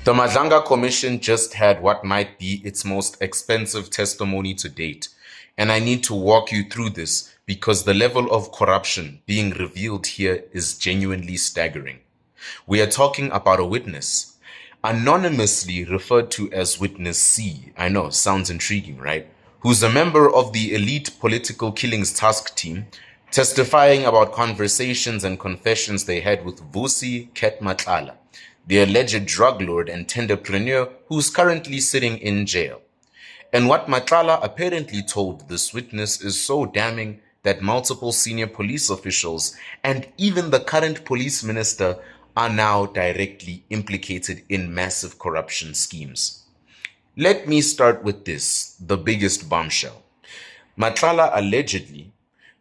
The Madanga Commission just had what might be its most expensive testimony to date, and I need to walk you through this because the level of corruption being revealed here is genuinely staggering. We are talking about a witness, anonymously referred to as Witness C. I know, sounds intriguing, right? Who's a member of the elite political killings task team, testifying about conversations and confessions they had with Vusi Ketmatlala, the alleged drug lord and tenderpreneur who's currently sitting in jail. And what Matlala apparently told this witness is so damning that multiple senior police officials and even the current police minister are now directly implicated in massive corruption schemes. Let me start with this, the biggest bombshell. Matlala allegedly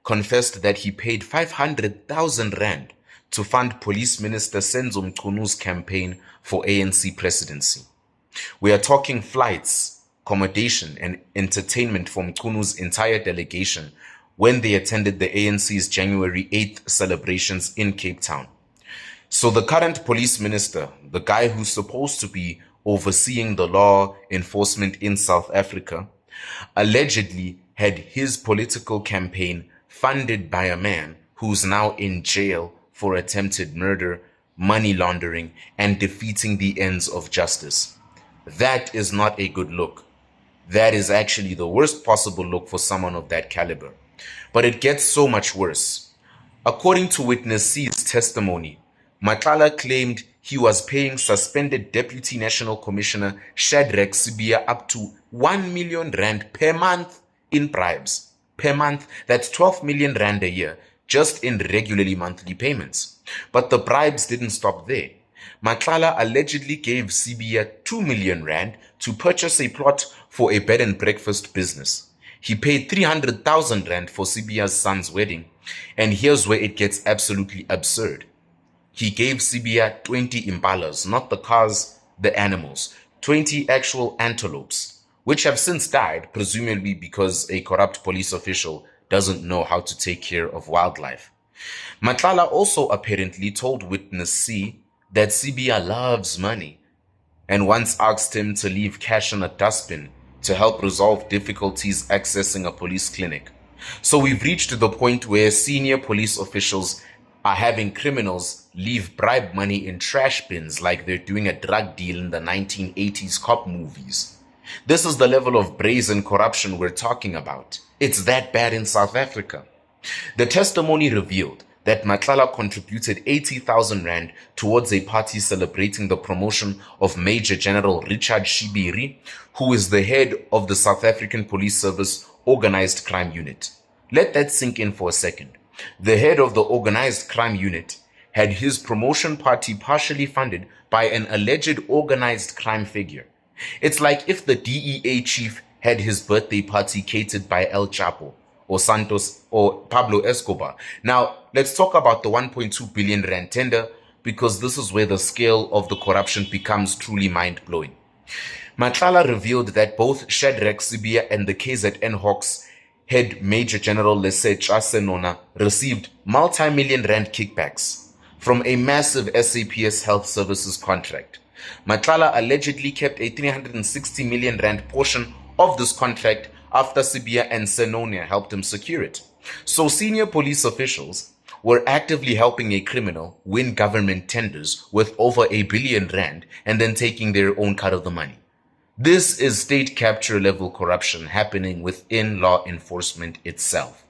confessed that he paid 500,000 rand to fund Police Minister Senzo Mchunu's campaign for ANC presidency. We are talking flights, accommodation, and entertainment for Mchunu's entire delegation when they attended the ANC's January 8th celebrations in Cape Town. So the current police minister, the guy who's supposed to be overseeing the law enforcement in South Africa, allegedly had his political campaign funded by a man who's now in jail for attempted murder, money laundering, and defeating the ends of justice. That is not a good look. That is actually the worst possible look for someone of that caliber. But it gets so much worse. According to Witness C's testimony, Matlala claimed he was paying suspended Deputy National Commissioner Shadrack Sibia up to 1 million rand per month in bribes. Per month, that's 12 million rand a year, just in regularly monthly payments. But the bribes didn't stop there. Matlala allegedly gave Sibia 2 million rand to purchase a plot for a bed and breakfast business. He paid 300,000 rand for Sibia's son's wedding, and here's where it gets absolutely absurd. He gave Sibia 20 impalas, not the cars, the animals, 20 actual antelopes, which have since died, presumably because a corrupt police official doesn't know how to take care of wildlife. Matlala also apparently told Witness C that Sibia loves money and once asked him to leave cash in a dustbin to help resolve difficulties accessing a police clinic. So we've reached the point where senior police officials are having criminals leave bribe money in trash bins like they're doing a drug deal in the 1980s cop movies. This is the level of brazen corruption we're talking about. It's that bad in South Africa. The testimony revealed that Matlala contributed 80,000 rand towards a party celebrating the promotion of Major General Richard Shibiri, who is the head of the South African Police Service Organized Crime Unit. Let that sink in for a second. The head of the Organized Crime Unit had his promotion party partially funded by an alleged organized crime figure. It's like if the DEA chief had his birthday party catered by El Chapo or Santos or Pablo Escobar. Now, let's talk about the 1.2 billion rand tender because this is where the scale of the corruption becomes truly mind-blowing. Matlala revealed that both Shadrack Sibia and the KZN Hawks head Major General Lesetja Senona received multi-million rand kickbacks from a massive SAPS Health Services contract. Matlala allegedly kept a 360 million rand portion of this contract after Sibia and Senonia helped him secure it. So senior police officials were actively helping a criminal win government tenders worth over 1 billion rand and then taking their own cut of the money. This is state capture level corruption happening within law enforcement itself.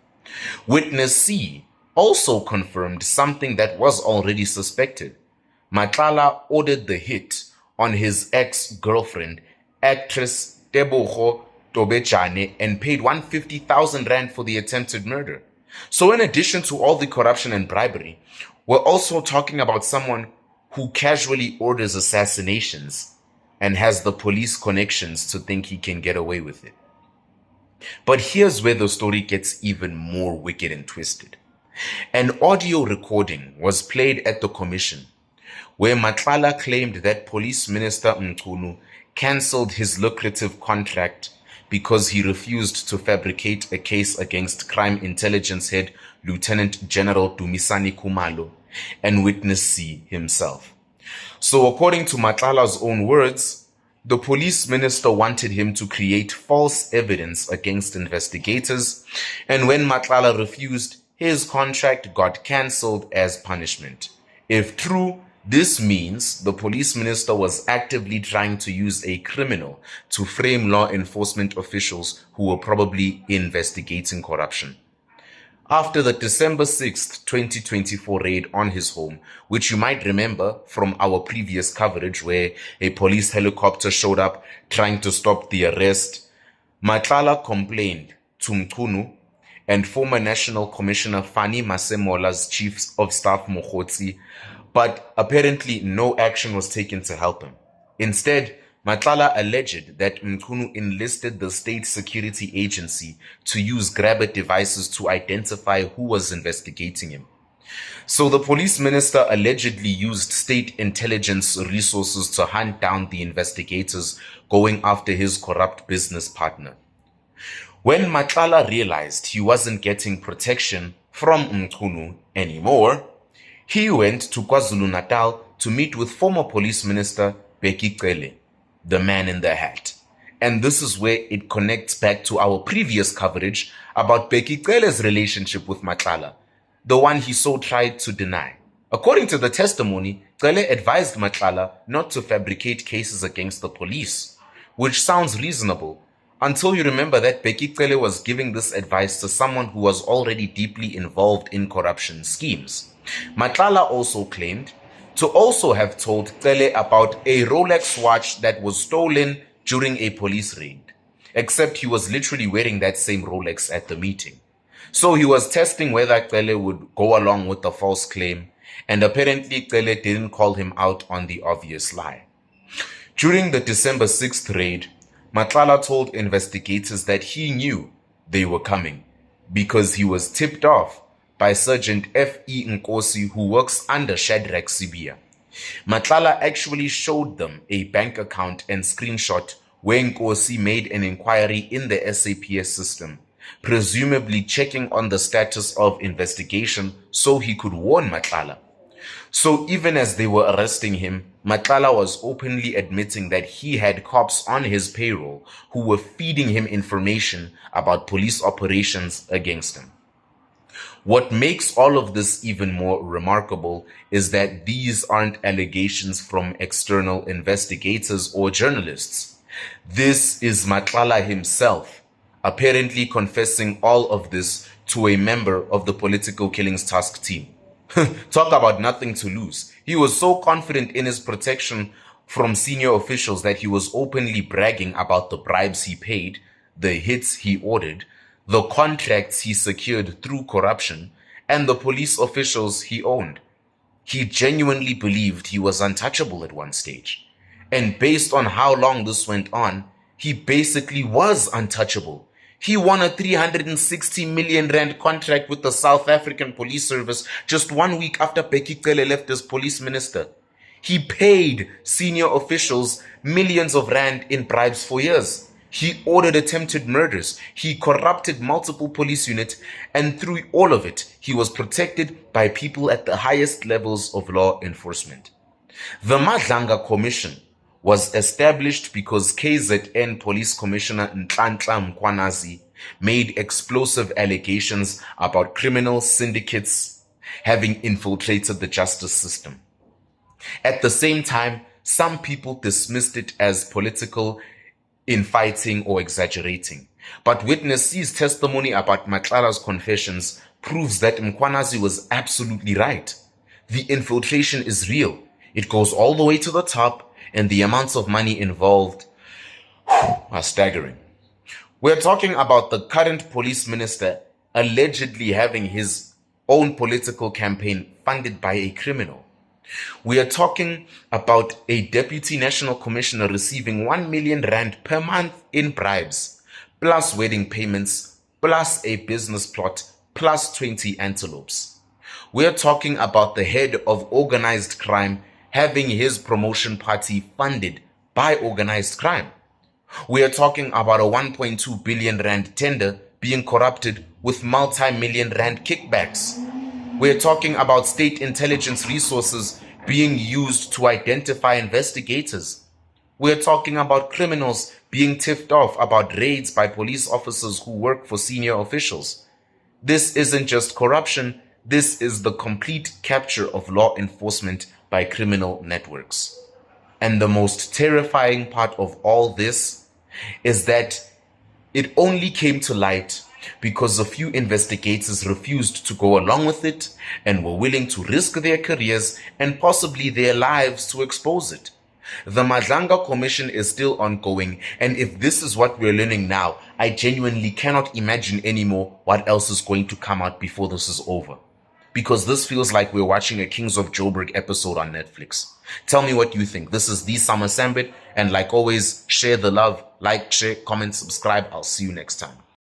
Witness C also confirmed something that was already suspected. Matlala ordered the hit on his ex-girlfriend, actress Tebogo Tobechane, and paid 150,000 rand for the attempted murder. So in addition to all the corruption and bribery, we're also talking about someone who casually orders assassinations and has the police connections to think he can get away with it. But here's where the story gets even more wicked and twisted. An audio recording was played at the commission where Matlala claimed that Police Minister Mchunu cancelled his lucrative contract because he refused to fabricate a case against Crime Intelligence Head Lieutenant General Dumisani Kumalo and Witness C himself. So according to Matlala's own words, the police minister wanted him to create false evidence against investigators, and when Matlala refused, his contract got cancelled as punishment. If true, this means the police minister was actively trying to use a criminal to frame law enforcement officials who were probably investigating corruption. After the December 6th, 2024 raid on his home, which you might remember from our previous coverage where a police helicopter showed up trying to stop the arrest, Matlala complained to Mchunu and former National Commissioner Fani Masemola's Chief of Staff Mokgotsi, but apparently no action was taken to help him. Instead, Matlala alleged that Mchunu enlisted the state security agency to use grabber devices to identify who was investigating him. So the police minister allegedly used state intelligence resources to hunt down the investigators going after his corrupt business partner. When Matlala realized he wasn't getting protection from Mchunu anymore, he went to KwaZulu-Natal to meet with former police minister Bheki Cele, the man in the hat. And this is where it connects back to our previous coverage about Bheki Cele's relationship with Matlala, the one he so tried to deny. According to the testimony, Cele advised Matlala not to fabricate cases against the police, which sounds reasonable, until you remember that Bheki Cele was giving this advice to someone who was already deeply involved in corruption schemes. Matlala also claimed to also have told Cele about a Rolex watch that was stolen during a police raid, except he was literally wearing that same Rolex at the meeting. So he was testing whether Cele would go along with the false claim, and apparently Cele didn't call him out on the obvious lie. During the December 6th raid, Matlala told investigators that he knew they were coming because he was tipped off by Sergeant F.E. Nkosi, who works under Shadrach Sibia. Matlala actually showed them a bank account and screenshot where Nkosi made an inquiry in the SAPS system, presumably checking on the status of investigation so he could warn Matlala. So even as they were arresting him, Matlala was openly admitting that he had cops on his payroll who were feeding him information about police operations against him. What makes all of this even more remarkable is that these aren't allegations from external investigators or journalists. This is Matlala himself, apparently confessing all of this to a member of the Political Killings Task Team. Talk about nothing to lose. He was so confident in his protection from senior officials that he was openly bragging about the bribes he paid, the hits he ordered, the contracts he secured through corruption, and the police officials he owned. He genuinely believed he was untouchable at one stage. And based on how long this went on, he basically was untouchable. He won a 360 million rand contract with the South African Police Service just 1 week after Bheki Cele left as police minister. He paid senior officials millions of rand in bribes for years. He ordered attempted murders. He corrupted multiple police units, and through all of it, he was protected by people at the highest levels of law enforcement. The Madanga Commission was established because KZN Police Commissioner Nhlanhla Mkhwanazi made explosive allegations about criminal syndicates having infiltrated the justice system. At the same time, some people dismissed it as political infighting or exaggerating. But witness C's testimony about Matlala's confessions proves that Mkhwanazi was absolutely right. The infiltration is real. It goes all the way to the top, and the amounts of money involved are staggering. We're talking about the current police minister allegedly having his own political campaign funded by a criminal. We are talking about a deputy national commissioner receiving 1 million rand per month in bribes, plus wedding payments, plus a business plot, plus 20 antelopes. We are talking about the head of organized crime having his promotion party funded by organized crime. We are talking about a 1.2 billion rand tender being corrupted with multi-million rand kickbacks. We're talking about state intelligence resources being used to identify investigators. We're talking about criminals being tipped off about raids by police officers who work for senior officials. This isn't just corruption, this is the complete capture of law enforcement by criminal networks. And the most terrifying part of all this is that it only came to light because a few investigators refused to go along with it and were willing to risk their careers and possibly their lives to expose it. The Madanga Commission is still ongoing, and if this is what we're learning now, I genuinely cannot imagine anymore what else is going to come out before this is over. Because this feels like we're watching a Kings of Joburg episode on Netflix. Tell me what you think. This is the Summer Sambit, and like always, share the love, like, share, comment, subscribe. I'll see you next time.